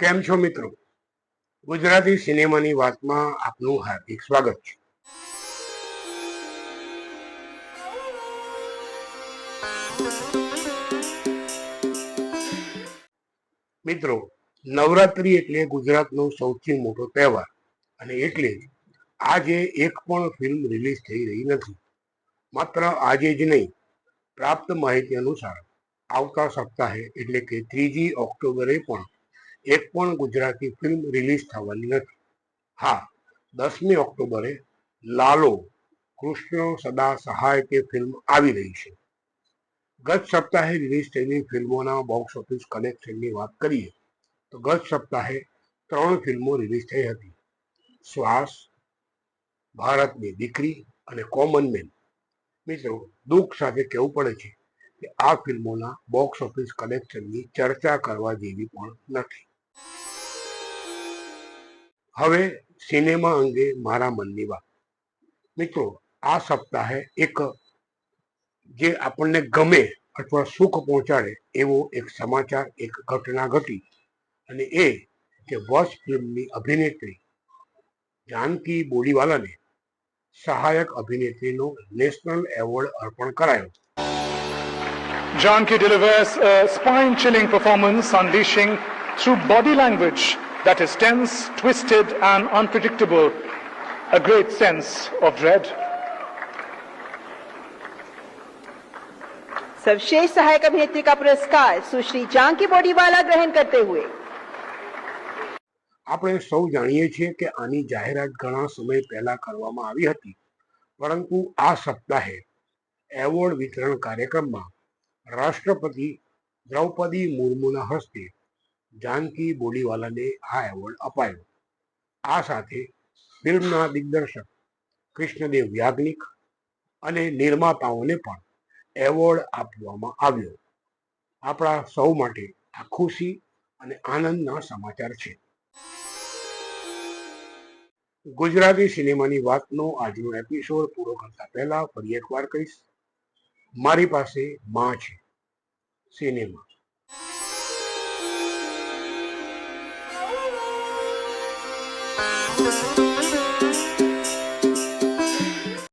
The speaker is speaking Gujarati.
કેમ છો મિત્રો? ગુજરાતી સિનેમાની વાતમાં આપનું હાર્દિક સ્વાગત છે. મિત્રો, નવરાત્રી એટલે ગુજરાતનો સૌથી મોટો તહેવાર અને એટલે જ આજે એક પણ ફિલ્મ રિલીઝ થઈ રહી નથી. માત્ર આજે જ નહીં, પ્રાપ્ત માહિતી અનુસાર આવતા સપ્તાહે એટલે કે 3 ઓક્ટોબરે પણ એક પણ ગુજરાતી ફિલ્મ રિલીઝ થવાની નથી. હા, 10મી ઓક્ટોબરે લાલો કૃષ્ણ સદા સહાય તે ફિલ્મ આવી રહી છે. ગત સપ્તાહે રિલીઝ થયેલી ફિલ્મોના બોક્સ ઓફિસ કલેક્શનની વાત કરીએ તો ગત સપ્તાહે 3 ફિલ્મો રિલીઝ થઈ હતી: શ્વાસ, ભારતની દીકરી અને કોમન મેન. મિત્રો, દુઃખ સાથે કહેવું પડે છે કે આ ફિલ્મોના બોક્સ ઓફિસ કલેક્શનની ચર્ચા કરવા જેવી પણ નથી. હવે સિનેમા અંગે મારા મનની વાત. મિત્રો, આ સપ્તાહે એક જે આપણને ગમે અથવા સુખ પહોંચાડે એવો એક સમાચાર, એક ઘટના ઘટી, અને એ કે વર્ષ ફિલ્મની અભિનેત્રી જાનકી બોડીવાલાને સહાયક અભિનેત્રીનો નેશનલ એવોર્ડ અર્પણ કરાયો. Janki delivers a spine-chilling performance, unleashing through body language that is tense, twisted, and unpredictable a great sense of dread. सर्वश्रेष्ठ सहायक अभिनेत्री का पुरस्कार सुश्री जानकी बोडीवाला ग्रहण करते हुए આપણે સૌ જાણીએ છીએ કે આની જાહેરાત ઘણા સમય પહેલા કરવામાં આવી હતી, પરંતુ આ સપ્તાહે એવોર્ડ વિતરણ કાર્યક્રમમાં રાષ્ટ્રપતિ દ્રૌપદી મુર્મુના હસ્તે જાનકી બોડીવાલાને આ એવોર્ડ અપાયો. આ સાથે ફિલ્મના દિગ્દર્શક કૃષ્ણદેવ યાજ્ઞિક અને નિર્માતાઓને પણ એવોર્ડ આપવામાં આવ્યો. આપણા સૌ માટે આ ખુશી અને આનંદના સમાચાર છે. ગુજરાતી સિનેમાની વાતનો આજનો એપિસોડ પૂરો કરતા પહેલા ફરી એકવાર કહીશ, મારી પાસે માં છે સિનેમા.